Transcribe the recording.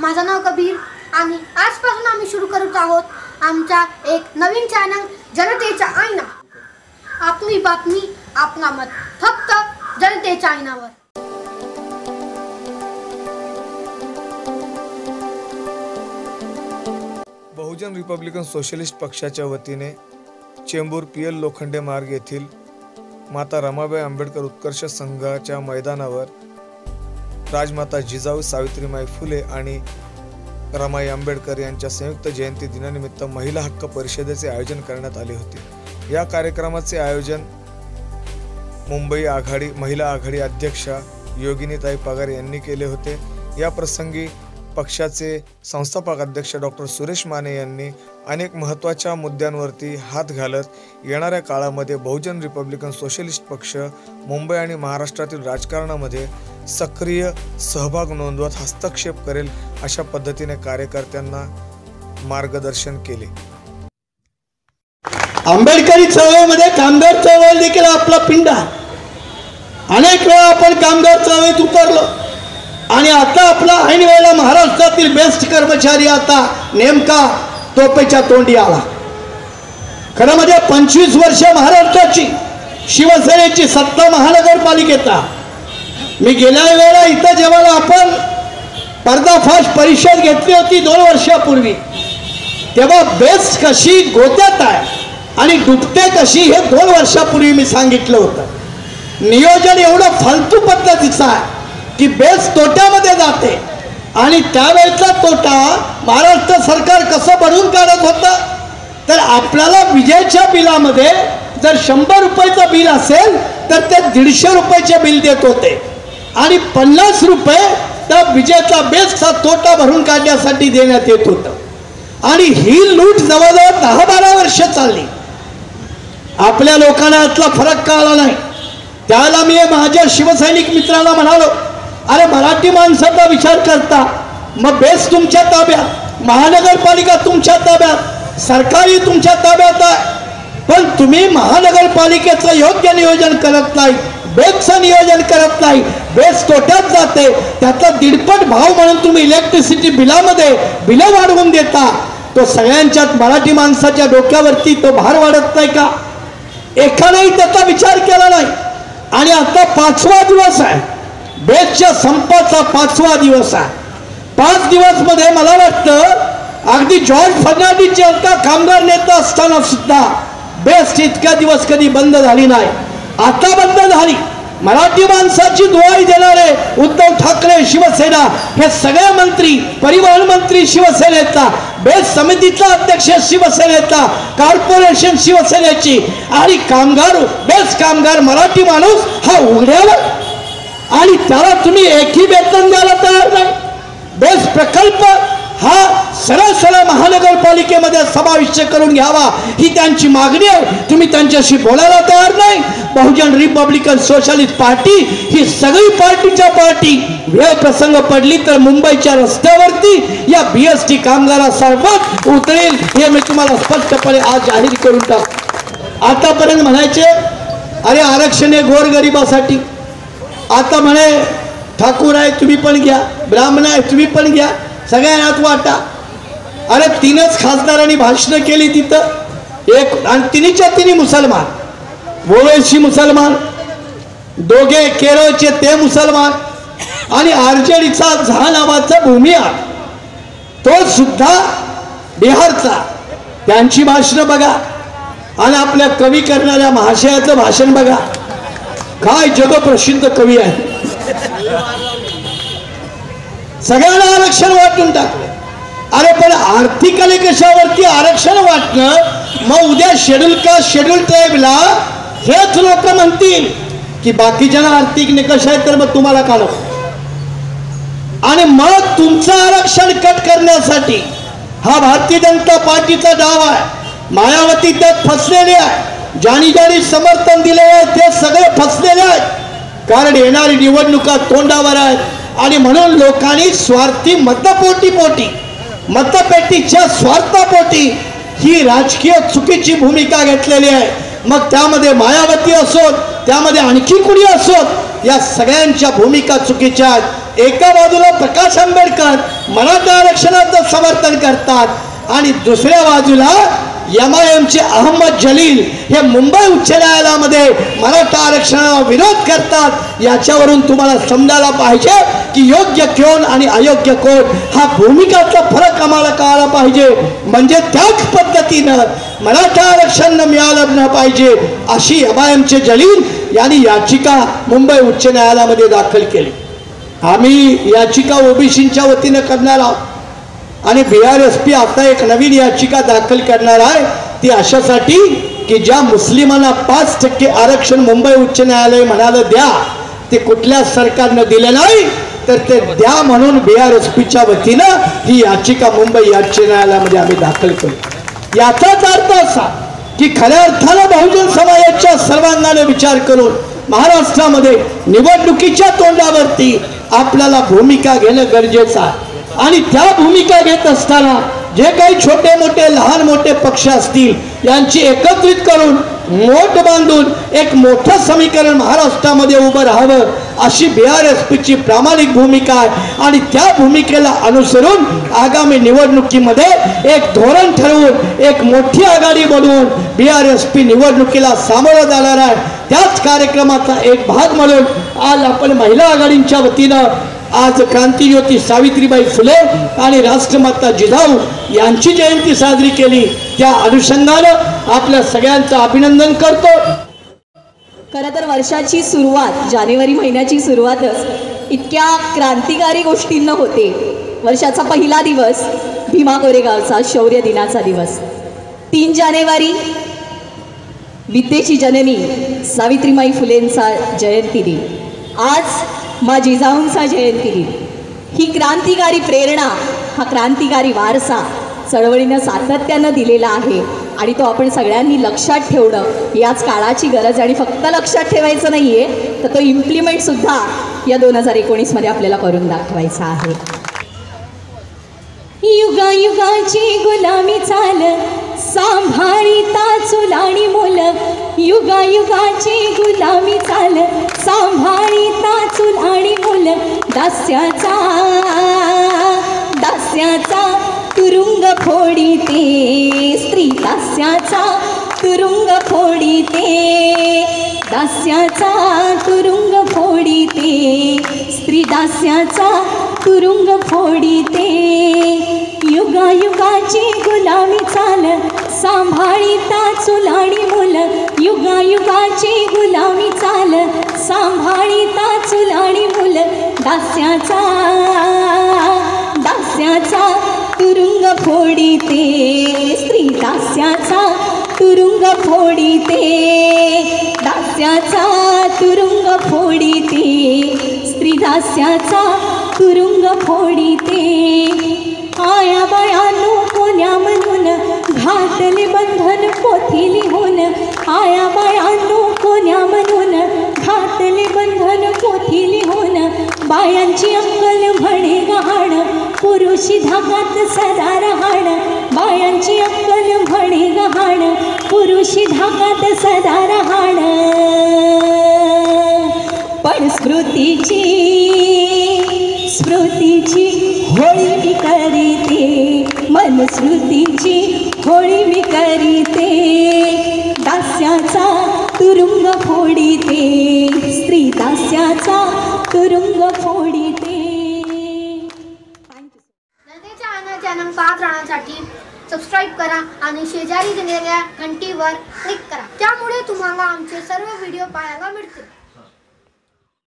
माझं नाव कबीर आणि आजपासून आम्ही सुरू करत आहोत आमचा एक नवीन चॅनल जनतेचा आईना। आपली बातमी आपला मत, फक्त जनतेच्या आईनावर। बहुजन रिपब्लिकन सोशलिस्ट पक्षाच्या वतीने चेंबूर PL लोखंडे मार्ग येथील माता रमाबाई आंबेडकर उत्कर्ष संघाच्या मैदानावर राजमाता जिजाऊ सावित्रीबाई फुले आणि रमाई आंबेडकर यांच्या संयुक्त जयंती दिनानिमित्त महिला हक्क परिषदेचे आयोजन करण्यात आले होते। या कार्यक्रमाचे आयोजन मुंबई आघाडी महिला आघाडी अध्यक्षा योगिनीताई पगार यांनी केले होते। या प्रसंगी पक्षाचे संस्थापक अध्यक्ष डॉक्टर सुरेश माने यांनी अनेक महत्त्वाच्या मुद्द्यांवरती हात घालत येणाऱ्या काळामध्ये बहुजन रिपब्लिकन सोशलिस्ट पक्ष मुंबई आणि महाराष्ट्रातील राजकारणामध्ये सक्रिय सहभाग नोंदवत हस्तक्षेप करेल अशा पद्धतीने कार्यकर्त्यांना मार्गदर्शन केले। आंबेडकरी चळवळीमध्ये कामगार चळवळ देखील आपला पिंड आहे। अनेक वेळा आपण कामगार चळवळीत उतरलो आणि आता आपला ऐन वेळेला महाराष्ट्रातील बेस्ट कर्मचारी आता नेमका तोपेच्या तोंडी आला। खरं म्हणजे 25 वर्ष महाराष्ट्राची शिवसेनेची सत्ता महानगरपालिकेचा। मी गेल्या वेळेला इथं जेव्हा आपण पर्दाफाश परिषद घेतली होती 2 वर्षापूर्वी, तेव्हा बेस्ट कशी गोत्यात आहे आणि डुबते कशी हे 2 वर्षापूर्वी मी सांगितलं होतं। नियोजन एवढं फालतू पद्धतीचं आहे की बेस्ट तोट्यामध्ये जाते आणि त्यावेळेचा तोटा महाराष्ट्र सरकार कसं भरून काढत होतं, तर आपल्याला विजेच्या बिलामध्ये जर 100 रुपयाचं बिल असेल तर ते 150 रुपयाचे बिल देत होते आणि 50 रुपये त्या विजेचा बेस्टचा तोटा भरून काढण्यासाठी देण्यात येत होतं। आणि ही लूट जवळजवळ 10-12 वर्ष चालली। आपल्या लोकांना यातला फरक कळला नाही। त्याला मी माझ्या शिवसैनिक मित्रांना म्हणालो, अरे मराठी माणसाचा विचार करता मग बेस्ट तुमच्या ताब्यात, महानगरपालिका तुमच्या ताब्यात, सरकारी तुमच्या ताब्यात आहे, पण तुम्ही महानगरपालिकेचं योग्य नियोजन करत नाही, बेस्टचं नियोजन करत नाही, बेस्ट तोट्यात जाते, त्याचा 1.5 भाव म्हणून तुम्ही इलेक्ट्रिसिटी बिलामध्ये बिलं वाढवून देता। तो सगळ्यांच्यात मराठी माणसाच्या डोक्यावरती तो भार वाढत नाही का? एकानेही त्याचा विचार केला नाही। आणि आता 5वा दिवस आहे, बेस्टच्या संपाचा 5वा दिवस आहे। 5 दिवस मध्ये मला वाटतं अगदी जॉर्ज फर्नांडिस यांचा कामगार नेता असताना सुद्धा बेस्ट इतक्या दिवस कधी बंद झाली नाही, आता बंद झाली। मराठी माणसाची दुआई देणारे उद्धव ठाकरे शिवसेना, हे सगळे मंत्री, परिवहन मंत्री शिवसेनेचा, बेस्ट समितीचा अध्यक्ष शिवसेनेचा, कॉर्पोरेशन शिवसेनेची आणि कामगार बेस्ट कामगार मराठी माणूस हा उघड्यावर, आणि त्याला तुम्ही एकही वेतन द्यायला तयार नाही। बेस्ट प्रकल्प हा सरळ सरळ महानगरपालिकेमध्ये समाविष्ट करून घ्यावा ही त्यांची मागणी आहे। तुम्ही त्यांच्याशी बोलायला तयार नाही। बहुजन रिपब्लिकन सोशलिस्ट पार्टी ही सगळी पार्टीच्या पार्टी वेळ प्रसंग पडली तर मुंबईच्या रस्त्यावरती या BST कामगारासोबत उतरेल हे मी तुम्हाला स्पष्टपणे आज जाहीर करून टाकतो। आतापर्यंत म्हणायचे अरे आरक्षण आहे गोरगरिबासाठी, आता म्हणे ठाकूर आहे तुम्ही पण घ्या, ब्राह्मण आहे तुम्ही पण घ्या, सगळ्यांनाच वाटा। अरे 3च खासदारांनी भाषणं केली तिथं, एक आणि तिन्हीच्या तिन्ही मुसलमान, ओवेसी मुसलमान, दोघे केरळचे ते मुसलमान आणि RJDचा झा नावाचा भूमिया तो सुद्धा बिहारचा। त्यांची भाषणं बघा आणि आपल्या कवी करणाऱ्या महाशयाचं भाषण बघा, काय जगप्रसिद्ध कवी आहे। सगळ्यांना आरक्षण वाटून टाकलं। अरे पण आर्थिकली कशावरती आरक्षण वाटणं, मग उद्या शेड्यूल कास्ट शेड्यूल ट्राईबला हेच लोक म्हणतील की बाकीच्यांना आर्थिक निकष आहेत तर मग तुम्हाला का नको, आणि मग तुमचं आरक्षण कट करण्यासाठी हा भारतीय जनता पार्टीचा डाव आहे। मायावती त्यात फसलेले आहे, ज्यांनी ज्यांनी समर्थन दिले आहे ते सगळे फसलेले आहेत, कारण येणारी निवडणुका तोंडावर आहेत आणि म्हणून लोकांनी स्वार्थी मतपेटीच्या स्वार्थापोटी ही राजकीय चुकीची भूमिका घेतलेली आहे। मग त्यामध्ये मायावती असोत, त्यामध्ये आणखी कुणी असोत, या सगळ्यांच्या भूमिका चुकीच्या आहेत। एका बाजूला प्रकाश आंबेडकर मराठा आरक्षणाचं समर्थन करतात आणि दुसऱ्या बाजूला MIMचे अहमद जलील हे मुंबई उच्च न्यायालयामध्ये मराठा आरक्षणाला विरोध करतात. याच्यावरून तुम्हाला समजायला पाहिजे की योग्य कोण आणि अयोग्य कोण हा भूमिकाचा फरक आम्हाला कळाला पाहिजे. म्हणजे त्याच पद्धतीनं मराठा आरक्षण मिळालं न पाहिजे अशी MIMचे जलील यांनी याचिका मुंबई उच्च न्यायालयामध्ये दाखल केली. आम्ही याचिका ओबीसींच्या वतीनं करणार आहोत आणि BRSP आता एक नवीन याचिका दाखल करणार आहे. ती अशासाठी की ज्या मुस्लिमांना 5% आरक्षण मुंबई उच्च न्यायालय म्हणालं द्या, ते कुठल्या सरकारनं दिलं नाही तर ते द्या म्हणून BRSPच्या वतीनं ही याचिका मुंबई उच्च न्यायालयामध्ये आम्ही दाखल करू. याचाच अर्थ असा की खऱ्या अर्थानं बहुजन समाजाच्या सर्वांगाने विचार करून महाराष्ट्रामध्ये निवडणुकीच्या तोंडावरती आपल्याला भूमिका घेणं गरजेचं आहे. आणि त्या भूमिका घेत असताना जे काही छोटे मोठे लहान मोठे पक्ष असतील यांची एकत्रित करून मोठ बांधून एक मोठं समीकरण महाराष्ट्रामध्ये उभं राहावं अशी BRSPची प्रामाणिक भूमिका आहे. आणि त्या भूमिकेला अनुसरून आगामी निवडणुकीमध्ये एक धोरण ठरवून एक मोठी आघाडी बनवून BRSP निवडणुकीला सामोरं जाणार आहे. त्याच कार्यक्रमाचा एक भाग म्हणून आज आपण महिला आघाडींच्या वतीनं आज क्रांतिज्योती सावित्रीबाई फुले आणि राष्ट्रमाता जिजाऊ यांची जयंती साजरी केली. त्या अनुषंगानं आपल्या सगळ्यांचं अभिनंदन करतो. खरं तर वर्षाची सुरुवात जानेवारी महिन्याची सुरुवातच इतक्या क्रांतिकारी गोष्टींना होते. वर्षाचा पहिला दिवस भीमा कोरेगावचा शौर्य दिनाचा दिवस 3 जानेवारी विद्येची जननी सावित्रीबाई फुलेंचा जयंती दिन. आज मा जिजाऊंचा जयंती दिन. ही क्रांतिकारी प्रेरणा, हा क्रांतिकारी वारसा चळवळीनं सातत्यानं दिलेला आहे आणि तो आपण सगळ्यांनी लक्षात ठेवणं याच काळाची गरज. आणि फक्त लक्षात ठेवायचं नाही आहे तर तो इम्प्लिमेंटसुद्धा या 2019मध्ये आपल्याला करून दाखवायचा आहे. युगायुगाची गुलामी चाल सांभाळीता चुलाणी मुल, युगायुगाची गुलामी चाल सांभाळीता चुलाणी मुल, दास्याचा तुरुंग फोडीते स्त्री, दास्याचा तुरुंग फोडीते, दास्याचा तुरुंग फोडीते स्त्री, दास्याचा तुरुंग फोडीते. युगायुगाची गुलामी चाल सांभाळीता चुलाणी मुल, युगायुगाची गुलामी चाल सांभाळीता चुलाणी मुल, दास्याचा तुरुंग फोडीते स्त्री, दास्याचा तुरुंग फोडीते, दास्याचा तुरुंग फोडीते स्त्री, दास्याचा तुरुंग फोडीते. आया बायानो कोण्या म्हणून घातले बंधन पोथी लिहून, आया बायानो कोण्या म्हणून घातले बंधन पोथी लिहून, बायांची अक्कल म्हणे गहाण पुरुषी धागात सदा राहण, बायांची अक्कल म्हणे गहाण पुरुषी धागात सदा राहण. पण स्मृतीची होळी मी करीते, मन स्मृतीची होळी मी करीते, दास्याचा तुरुंग फोडीते स्त्री, दास्याचा तुरुंग फोडीते. जनतेच्या आईना चॅनल पाहत राहण्यासाठी सबस्क्राईब करा आणि शेजारी दिलेल्या घंटीवर क्लिक करा. त्यामुळे तुम्हाला आमचे सर्व व्हिडिओ पाहायला मिळतील.